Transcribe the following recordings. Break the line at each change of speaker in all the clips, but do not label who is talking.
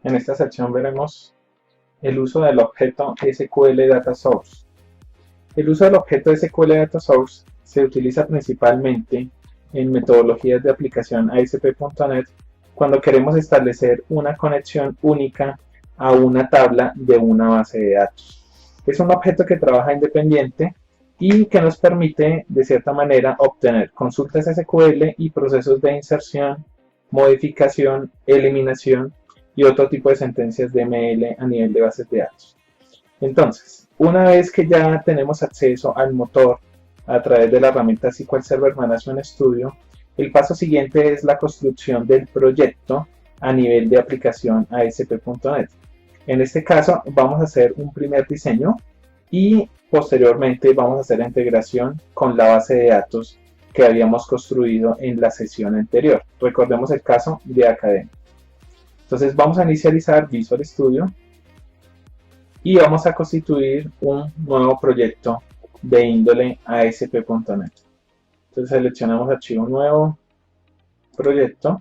En esta sección veremos el uso del objeto SQL Data Source. El uso del objeto SQL Data Source se utiliza principalmente en metodologías de aplicación ASP.NET cuando queremos establecer una conexión única a una tabla de una base de datos. Es un objeto que trabaja independiente y que nos permite, de cierta manera, obtener consultas SQL y procesos de inserción, modificación, eliminación y otro tipo de sentencias DML a nivel de bases de datos. Entonces, una vez que ya tenemos acceso al motor a través de la herramienta SQL Server Management Studio, el paso siguiente es la construcción del proyecto a nivel de aplicación ASP.NET. En este caso vamos a hacer un primer diseño y posteriormente vamos a hacer la integración con la base de datos que habíamos construido en la sesión anterior. Recordemos el caso de Academia. Entonces vamos a inicializar Visual Studio y vamos a constituir un nuevo proyecto de índole ASP.NET. Entonces seleccionamos archivo nuevo, proyecto.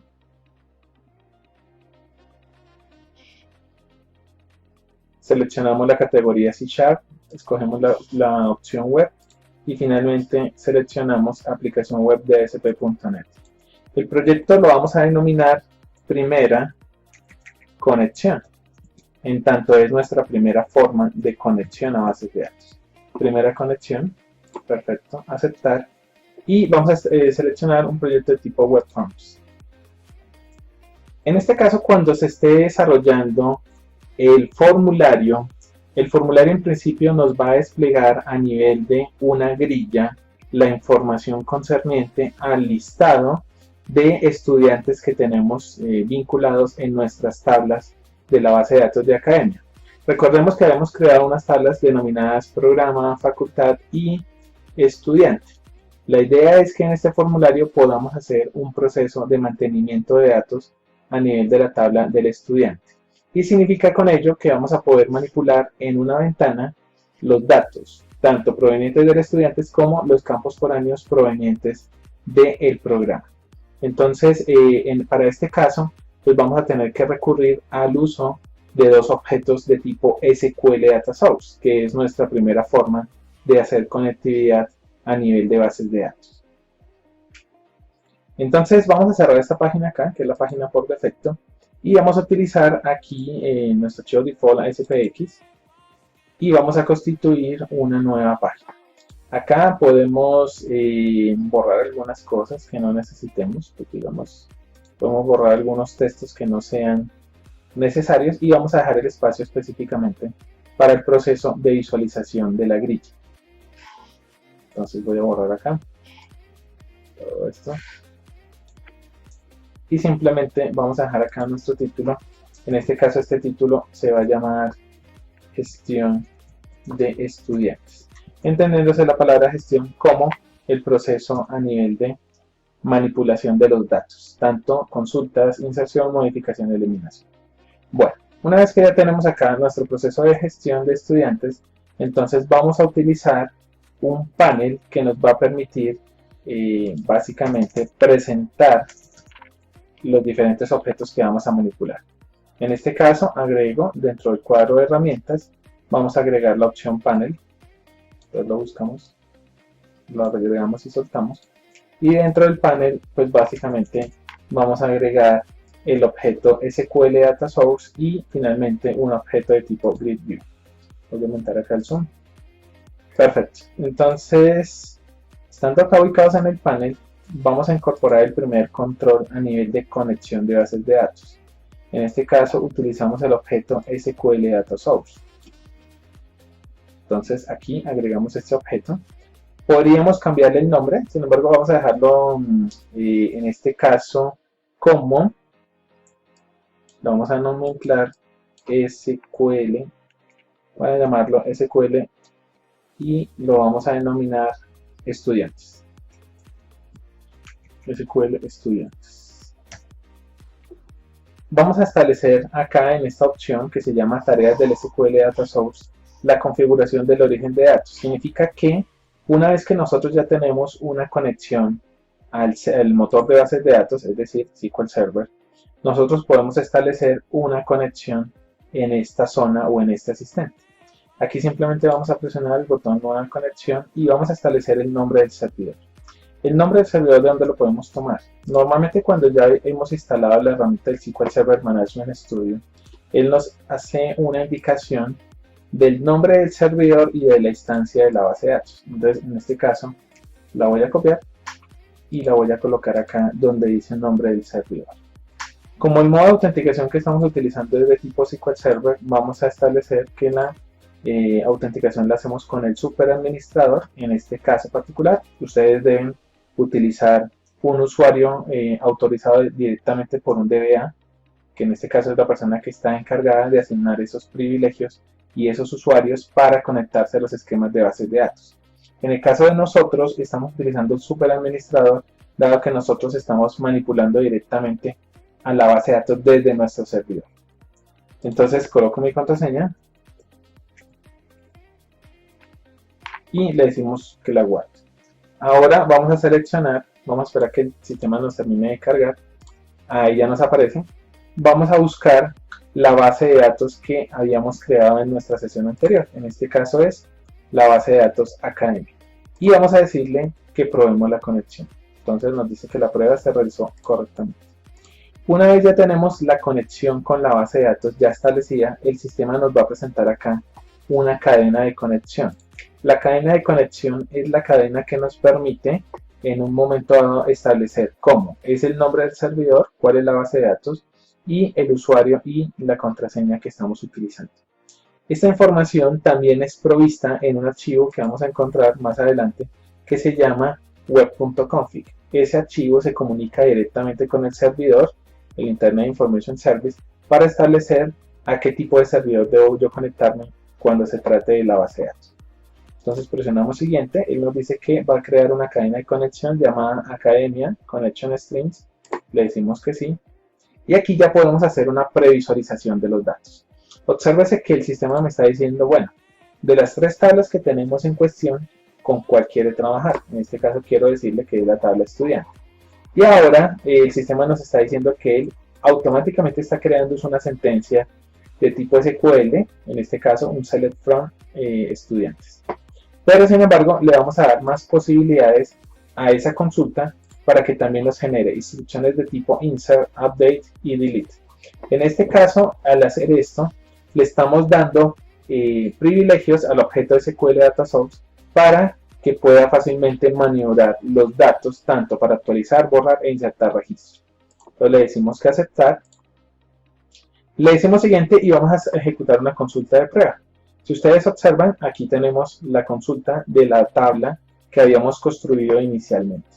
Seleccionamos la categoría C#, escogemos la opción web y finalmente seleccionamos aplicación web de ASP.NET. El proyecto lo vamos a denominar primera conexión, en tanto es nuestra primera forma de conexión a bases de datos. Primera conexión, perfecto, aceptar, y vamos a seleccionar un proyecto de tipo Web Forms. En este caso, cuando se esté desarrollando el formulario en principio nos va a desplegar a nivel de una grilla la información concerniente al listado de estudiantes que tenemos vinculados en nuestras tablas de la base de datos de Academia. Recordemos que habíamos creado unas tablas denominadas programa, facultad y estudiante. La idea es que en este formulario podamos hacer un proceso de mantenimiento de datos a nivel de la tabla del estudiante. Y significa con ello que vamos a poder manipular en una ventana los datos, tanto provenientes del estudiante como los campos foráneos provenientes del programa. Entonces, para este caso, pues vamos a tener que recurrir al uso de dos objetos de tipo SQL Data Source, que es nuestra primera forma de hacer conectividad a nivel de bases de datos. Entonces, vamos a cerrar esta página acá, que es la página por defecto, y vamos a utilizar aquí nuestro archivo default ASPX y vamos a constituir una nueva página. Acá podemos borrar algunas cosas que no necesitemos, pues digamos, podemos borrar algunos textos que no sean necesarios y vamos a dejar el espacio específicamente para el proceso de visualización de la grilla. Entonces voy a borrar acá todo esto. Y simplemente vamos a dejar acá nuestro título. En este caso este título se va a llamar gestión de estudiantes, entendiéndose la palabra gestión como el proceso a nivel de manipulación de los datos, tanto consultas, inserción, modificación y eliminación. Bueno, una vez que ya tenemos acá nuestro proceso de gestión de estudiantes, entonces vamos a utilizar un panel que nos va a permitir básicamente presentar los diferentes objetos que vamos a manipular. En este caso agrego dentro del cuadro de herramientas, vamos a agregar la opción panel, entonces lo buscamos, lo agregamos y soltamos, y dentro del panel pues básicamente vamos a agregar el objeto SQL Data Source y finalmente un objeto de tipo Grid View. Voy a aumentar acá el zoom. Perfecto, entonces estando acá ubicados en el panel, vamos a incorporar el primer control a nivel de conexión de bases de datos. En este caso utilizamos el objeto SQL Data Source. Entonces aquí agregamos este objeto. Podríamos cambiarle el nombre, sin embargo vamos a dejarlo en este caso como, lo vamos a nomenclar SQL, voy a llamarlo SQL y lo vamos a denominar estudiantes. SQL estudiantes. Vamos a establecer acá en esta opción que se llama tareas del SQL Data Source la configuración del origen de datos. Significa que una vez que nosotros ya tenemos una conexión al motor de bases de datos, es decir, SQL Server, nosotros podemos establecer una conexión en esta zona o en este asistente. Aquí simplemente vamos a presionar el botón Nueva conexión y vamos a establecer el nombre del servidor. El nombre del servidor, ¿de dónde lo podemos tomar? Normalmente cuando ya hemos instalado la herramienta del SQL Server Management Studio, él nos hace una indicación del nombre del servidor y de la instancia de la base de datos. Entonces, en este caso, la voy a copiar y la voy a colocar acá donde dice el nombre del servidor. Como el modo de autenticación que estamos utilizando es de tipo SQL Server, vamos a establecer que la autenticación la hacemos con el superadministrador. En este caso particular, ustedes deben utilizar un usuario autorizado directamente por un DBA, que en este caso es la persona que está encargada de asignar esos privilegios y esos usuarios para conectarse a los esquemas de bases de datos. En el caso de nosotros, estamos utilizando el superadministrador, dado que nosotros estamos manipulando directamente a la base de datos desde nuestro servidor. Entonces coloco mi contraseña y le decimos que la guarde. Ahora vamos a seleccionar, vamos a esperar que el sistema nos termine de cargar. Ahí ya nos aparece. Vamos a buscar la base de datos que habíamos creado en nuestra sesión anterior. En este caso es la base de datos academia. Y vamos a decirle que probemos la conexión. Entonces nos dice que la prueba se realizó correctamente. Una vez ya tenemos la conexión con la base de datos ya establecida, el sistema nos va a presentar acá una cadena de conexión. La cadena de conexión es la cadena que nos permite en un momento dado establecer cómo es el nombre del servidor, cuál es la base de datos y el usuario y la contraseña que estamos utilizando. Esta información también es provista en un archivo que vamos a encontrar más adelante que se llama web.config. Ese archivo se comunica directamente con el servidor, el Internet Information Service, para establecer a qué tipo de servidor debo yo conectarme cuando se trate de la base de datos. Entonces presionamos siguiente, él nos dice que va a crear una cadena de conexión llamada Academia Connection Strings, le decimos que sí, y aquí ya podemos hacer una previsualización de los datos. Obsérvese que el sistema me está diciendo, bueno, de las tres tablas que tenemos en cuestión, ¿con cuál quiere trabajar? En este caso quiero decirle que es la tabla estudiante. Y ahora el sistema nos está diciendo que él automáticamente está creando una sentencia de tipo SQL, en este caso un select from estudiantes. Pero sin embargo le vamos a dar más posibilidades a esa consulta para que también nos genere instrucciones de tipo insert, update y delete. En este caso, al hacer esto, le estamos dando privilegios al objeto SQL Data Source para que pueda fácilmente maniobrar los datos tanto para actualizar, borrar e insertar registros. Entonces le decimos que aceptar. Le decimos siguiente y vamos a ejecutar una consulta de prueba. Si ustedes observan, aquí tenemos la consulta de la tabla que habíamos construido inicialmente.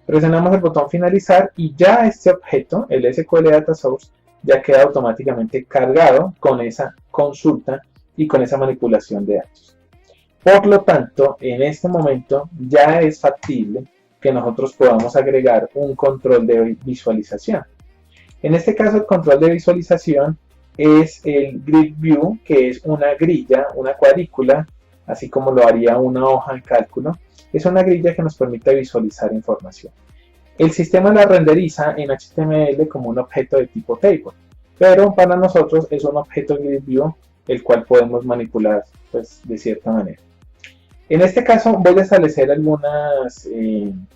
Presionamos el botón finalizar y ya este objeto, el SQL Data Source, ya queda automáticamente cargado con esa consulta y con esa manipulación de datos. Por lo tanto, en este momento ya es factible que nosotros podamos agregar un control de visualización. En este caso, el control de visualización es el Grid View, que es una grilla, una cuadrícula, así como lo haría una hoja de cálculo. Es una grilla que nos permite visualizar información. El sistema la renderiza en HTML como un objeto de tipo table, pero para nosotros es un objeto Grid View, el cual podemos manipular pues, de cierta manera. En este caso voy a establecer algunas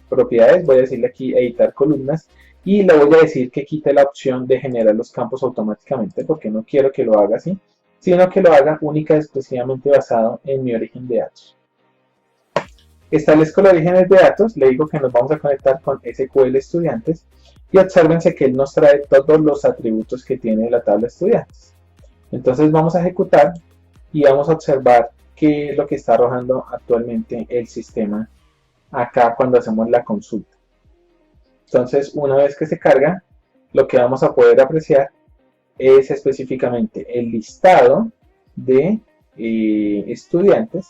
propiedades, voy a decirle aquí editar columnas y le voy a decir que quite la opción de generar los campos automáticamente porque no quiero que lo haga así, sino que lo haga única y exclusivamente basado en mi origen de datos. Establezco los orígenes de datos, le digo que nos vamos a conectar con SQL estudiantes y obsérvense que él nos trae todos los atributos que tiene la tabla estudiantes. Entonces vamos a ejecutar y vamos a observar qué es lo que está arrojando actualmente el sistema acá cuando hacemos la consulta. Entonces, una vez que se carga, lo que vamos a poder apreciar es específicamente el listado de estudiantes,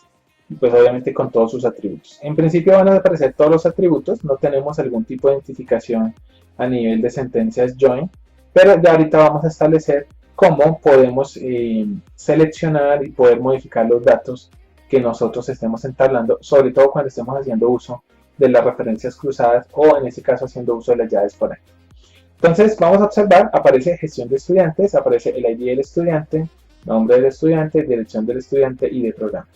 y pues obviamente con todos sus atributos. En principio van a aparecer todos los atributos, no tenemos algún tipo de identificación a nivel de sentencias join, pero ya ahorita vamos a establecer cómo podemos seleccionar y poder modificar los datos que nosotros estemos entablando, sobre todo cuando estemos haciendo uso de las referencias cruzadas o en este caso haciendo uso de las llaves foráneas. Entonces vamos a observar, aparece gestión de estudiantes, aparece el ID del estudiante, nombre del estudiante, dirección del estudiante y de programa.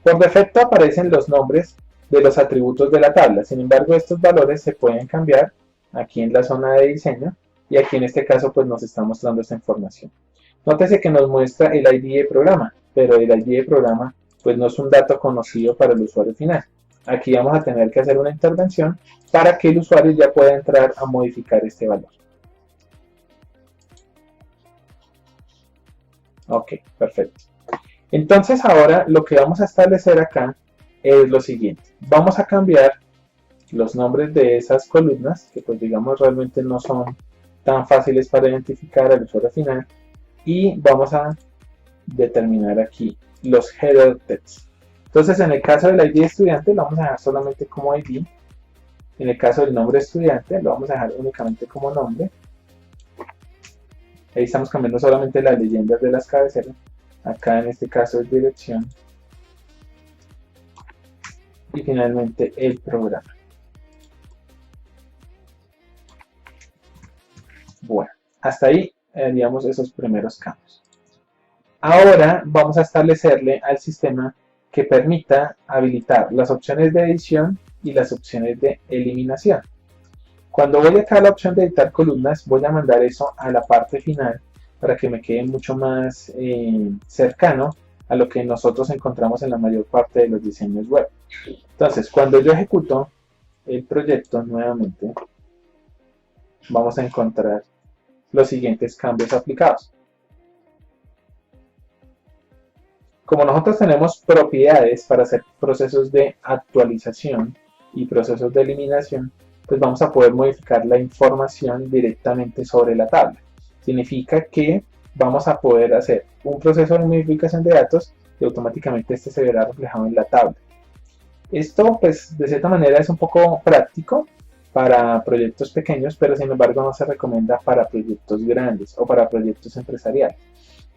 Por defecto aparecen los nombres de los atributos de la tabla, sin embargo estos valores se pueden cambiar aquí en la zona de diseño y aquí en este caso pues nos está mostrando esta información. Nótese que nos muestra el ID de programa, pero el ID de programa pues no es un dato conocido para el usuario final. Aquí vamos a tener que hacer una intervención para que el usuario ya pueda entrar a modificar este valor. Ok, perfecto. Entonces ahora lo que vamos a establecer acá es lo siguiente. Vamos a cambiar los nombres de esas columnas, que pues digamos realmente no son tan fáciles para identificar al usuario final, y vamos a determinar aquí los header text. Entonces en el caso del ID estudiante lo vamos a dejar solamente como ID. En el caso del nombre estudiante lo vamos a dejar únicamente como nombre. Ahí estamos cambiando solamente las leyendas de las cabeceras. Acá en este caso es dirección. Y finalmente el programa. Bueno, hasta ahí haríamos esos primeros cambios. Ahora vamos a establecerle al sistema que permita habilitar las opciones de edición y las opciones de eliminación. Cuando voy acá a la opción de editar columnas, voy a mandar eso a la parte final para que me quede mucho más cercano a lo que nosotros encontramos en la mayor parte de los diseños web. Entonces, cuando yo ejecuto el proyecto nuevamente, vamos a encontrar los siguientes cambios aplicados. Como nosotros tenemos propiedades para hacer procesos de actualización y procesos de eliminación, pues vamos a poder modificar la información directamente sobre la tabla. Significa que vamos a poder hacer un proceso de modificación de datos y automáticamente este se verá reflejado en la tabla. Esto pues de cierta manera es un poco práctico para proyectos pequeños, pero sin embargo no se recomienda para proyectos grandes o para proyectos empresariales.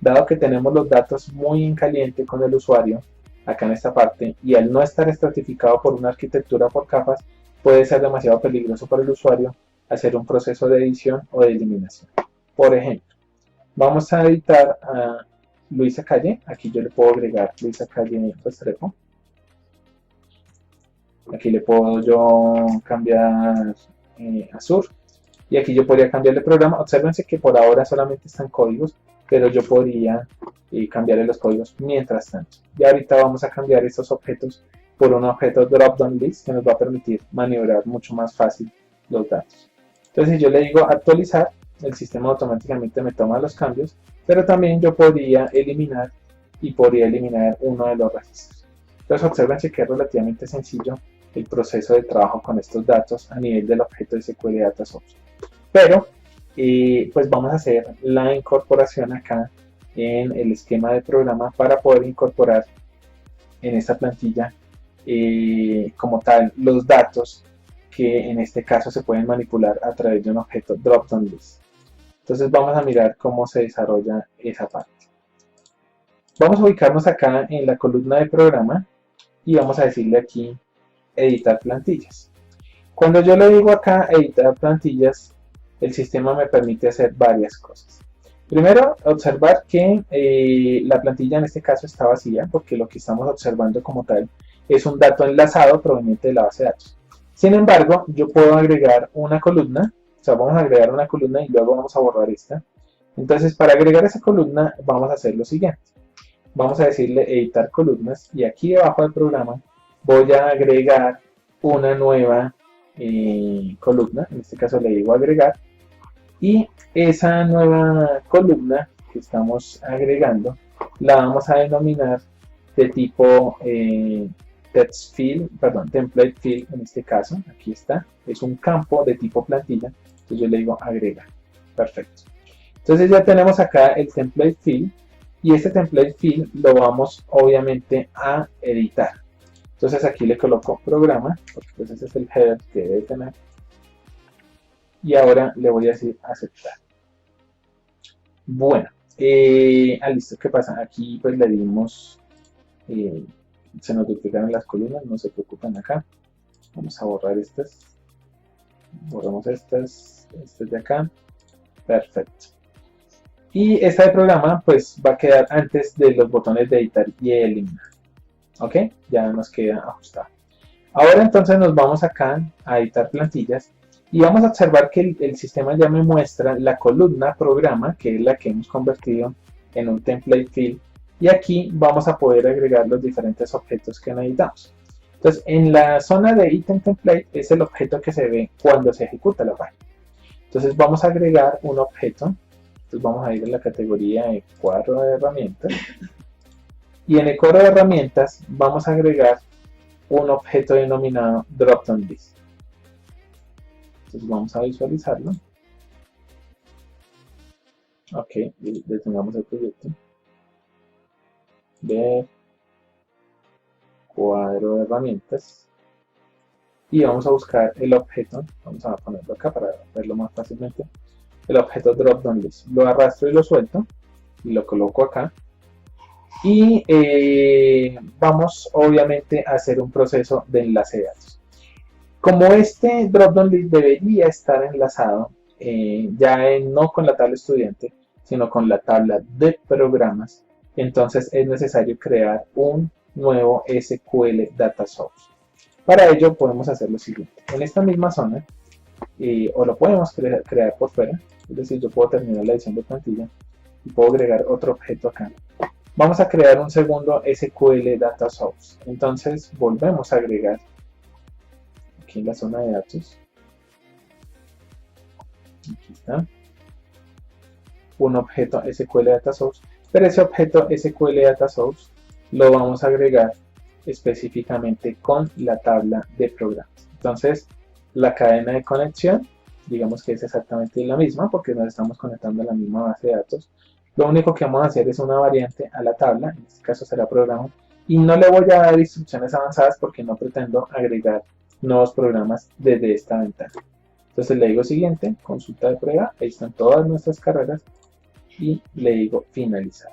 Dado que tenemos los datos muy en caliente con el usuario, acá en esta parte, y al no estar estratificado por una arquitectura por capas, puede ser demasiado peligroso para el usuario hacer un proceso de edición o de eliminación. Por ejemplo, vamos a editar a Luisa Calle. Aquí yo le puedo agregar Luisa Calle Restrepo. Aquí le puedo yo cambiar a Sur. Y aquí yo podría cambiarle programa. Obsérvense que por ahora solamente están códigos, pero yo podría cambiarle los códigos mientras tanto. Y ahorita vamos a cambiar estos objetos por un objeto drop-down list que nos va a permitir maniobrar mucho más fácil los datos. Entonces si yo le digo actualizar, el sistema automáticamente me toma los cambios, pero también yo podría eliminar y podría eliminar uno de los registros. Entonces obsérvense que es relativamente sencillo el proceso de trabajo con estos datos a nivel del objeto de SQL Data Source. Pero pues vamos a hacer la incorporación acá en el esquema de programa para poder incorporar en esta plantilla como tal los datos que en este caso se pueden manipular a través de un objeto drop-down list. Entonces vamos a mirar cómo se desarrolla esa parte. Vamos a ubicarnos acá en la columna de programa y vamos a decirle aquí editar plantillas. Cuando yo le digo acá editar plantillas, el sistema me permite hacer varias cosas. Primero, observar que la plantilla en este caso está vacía, porque lo que estamos observando como tal es un dato enlazado proveniente de la base de datos. Sin embargo, yo puedo agregar una columna, o sea, vamos a agregar una columna y luego vamos a borrar esta. Entonces, para agregar esa columna, vamos a hacer lo siguiente. Vamos a decirle editar columnas y aquí debajo del programa voy a agregar una nueva columna, en este caso le digo agregar, y esa nueva columna que estamos agregando la vamos a denominar de tipo template field en este caso, aquí está, es un campo de tipo plantilla, entonces yo le digo agregar, perfecto. Entonces ya tenemos acá el template field y este template field lo vamos obviamente a editar. Entonces aquí le coloco programa, porque pues ese es el header que debe tener. Y ahora le voy a decir aceptar. Bueno, listo, ¿qué pasa? Aquí pues le dimos, se nos duplicaron las columnas, no se preocupen acá. Vamos a borrar estas. Borramos estas de acá. Perfecto. Y esta de programa pues va a quedar antes de los botones de editar y eliminar. Ok, ya nos queda ajustado. Ahora entonces nos vamos acá a editar plantillas y vamos a observar que el sistema ya me muestra la columna programa, que es la que hemos convertido en un template field, y aquí vamos a poder agregar los diferentes objetos que necesitamos. Entonces en la zona de item template es el objeto que se ve cuando se ejecuta la página. Entonces vamos a agregar un objeto. Entonces vamos a ir a la categoría de cuadro de herramientas y en el cuadro de herramientas vamos a agregar un objeto denominado dropdown list. Entonces vamos a visualizarlo. Ok, detengamos el proyecto. Ver cuadro de herramientas y vamos a buscar el objeto. Vamos a ponerlo acá para verlo más fácilmente. El objeto dropdown list. Lo arrastro y lo suelto y lo coloco acá. Y vamos obviamente a hacer un proceso de enlace de datos. Como este dropdown list debería estar enlazado no con la tabla estudiante, sino con la tabla de programas, entonces es necesario crear un nuevo SQL Data Source. Para ello podemos hacer lo siguiente. En esta misma zona, o lo podemos crear por fuera, es decir, yo puedo terminar la edición de plantilla y puedo agregar otro objeto acá. Vamos a crear un segundo SQL Data Source. Entonces volvemos a agregar aquí en la zona de datos. Aquí está. Un objeto SQL Data Source. Pero ese objeto SQL Data Source lo vamos a agregar específicamente con la tabla de programas. Entonces la cadena de conexión, digamos que es exactamente la misma porque nos estamos conectando a la misma base de datos. Lo único que vamos a hacer es una variante a la tabla, en este caso será programa, y no le voy a dar instrucciones avanzadas porque no pretendo agregar nuevos programas desde esta ventana. Entonces le digo siguiente, consulta de prueba, ahí están todas nuestras carreras y le digo finalizar.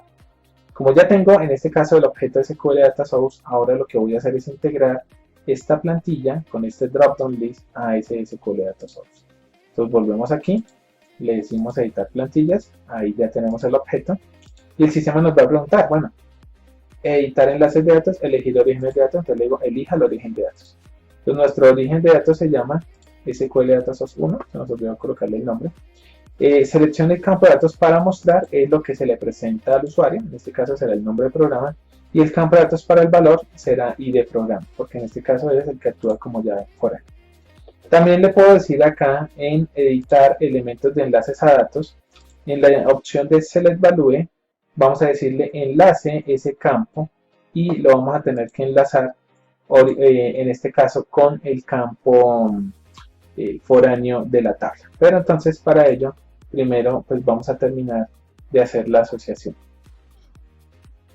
Como ya tengo en este caso el objeto SQL Data Source, ahora lo que voy a hacer es integrar esta plantilla con este dropdown list a ese SQL Data Source. Entonces volvemos aquí, le decimos editar plantillas, ahí ya tenemos el objeto y el sistema nos va a preguntar, bueno, editar enlaces de datos, elegir orígenes de datos, entonces le digo elija el origen de datos. Entonces nuestro origen de datos se llama SQL Data Source 1, se nos olvidó colocarle el nombre. Seleccione el campo de datos para mostrar lo que se le presenta al usuario, en este caso será el nombre del programa, y el campo de datos para el valor será ID programa, porque en este caso es el que actúa como llave foral. También le puedo decir acá en editar elementos de enlaces a datos, en la opción de Select Value, vamos a decirle enlace ese campo y lo vamos a tener que enlazar en este caso con el campo foráneo de la tabla. Pero entonces para ello primero pues vamos a terminar de hacer la asociación.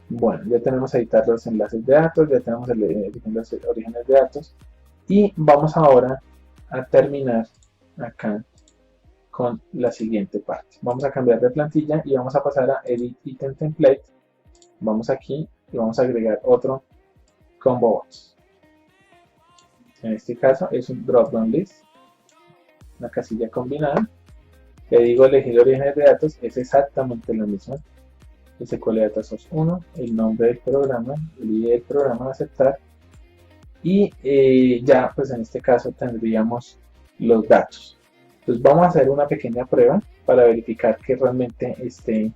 Bueno, ya tenemos editar los enlaces de datos, ya tenemos los orígenes de datos y vamos ahora a terminar acá con la siguiente parte. Vamos a cambiar de plantilla y vamos a pasar a Edit Item Template. Vamos aquí y vamos a agregar otro Combo Box. En este caso es un Dropdown List, una casilla combinada. Le digo elegir orígenes de datos, es exactamente lo mismo. SQL Data Source 1, el nombre del programa, el ID del programa, aceptar. Y ya pues en este caso tendríamos los datos. Entonces vamos a hacer una pequeña prueba para verificar que realmente esté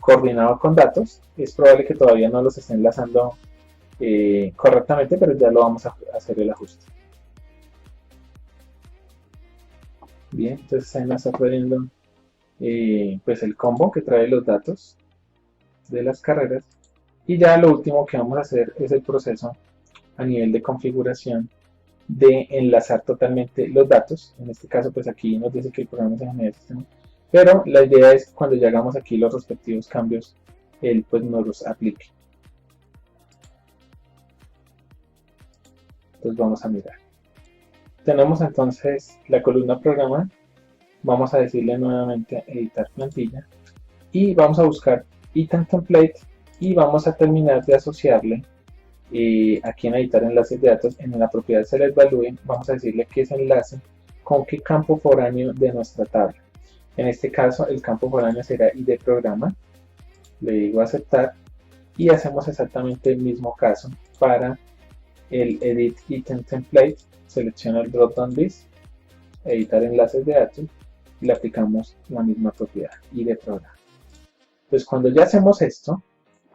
coordinado con datos. Es probable que todavía no los esté enlazando correctamente, pero ya lo vamos a hacer el ajuste. Bien, entonces ahí nos está trayendo pues el combo que trae los datos de las carreras. Y ya lo último que vamos a hacer es el proceso a nivel de configuración de enlazar totalmente los datos. En este caso pues aquí nos dice que el programa se genera el sistema, pero la idea es que cuando ya hagamos aquí los respectivos cambios él pues nos los aplique. Entonces vamos a mirar, tenemos entonces la columna programa, vamos a decirle nuevamente editar plantilla y vamos a buscar item template y vamos a terminar de asociarle aquí en editar enlaces de datos, en la propiedad Select Value, vamos a decirle que ese enlace con qué campo foráneo de nuestra tabla. En este caso el campo foráneo será ID programa, le digo aceptar y hacemos exactamente el mismo caso para el Edit Item Template. Selecciono el drop down list, editar enlaces de datos y le aplicamos la misma propiedad ID programa. Pues cuando ya hacemos esto,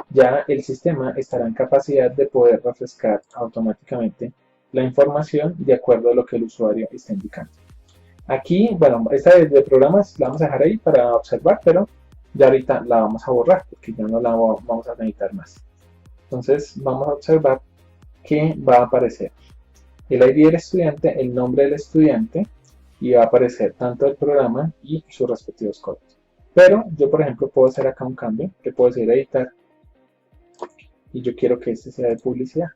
ya el sistema estará en capacidad de poder refrescar automáticamente la información de acuerdo a lo que el usuario está indicando. Aquí, bueno, esta de programas la vamos a dejar ahí para observar, pero ya ahorita la vamos a borrar porque ya no la vamos a necesitar más. Entonces vamos a observar que va a aparecer el ID del estudiante, el nombre del estudiante y va a aparecer tanto el programa y sus respectivos códigos. Pero yo, por ejemplo, puedo hacer acá un cambio, que puedo decir editar y yo quiero que este sea de publicidad.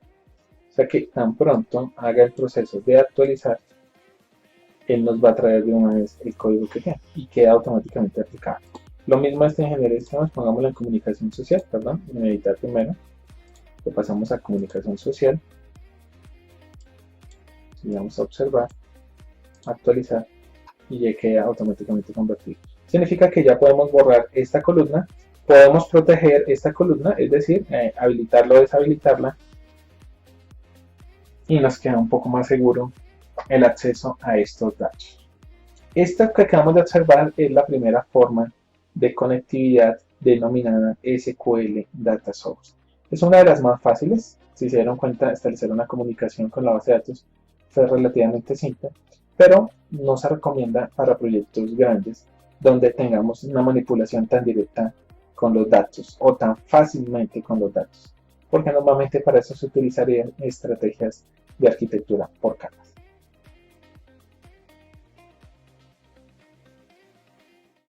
O sea que tan pronto haga el proceso de actualizar, él nos va a traer de una vez el código que tiene y queda automáticamente aplicado. Lo mismo en ingeniería de sistemas, pongámoslo en comunicación social, perdón, en editar primero, lo pasamos a comunicación social y vamos a observar, actualizar y ya queda automáticamente convertido. Significa que ya podemos borrar esta columna, podemos proteger esta columna, es decir, habilitarla o deshabilitarla y nos queda un poco más seguro el acceso a estos datos. Esta que acabamos de observar es la primera forma de conectividad denominada SQL Data Source. Es una de las más fáciles. Si se dieron cuenta, establecer una comunicación con la base de datos fue relativamente simple, pero no se recomienda para proyectos grandes donde tengamos una manipulación tan directa con los datos o tan fácilmente con los datos, porque normalmente para eso se utilizarían estrategias de arquitectura por capas.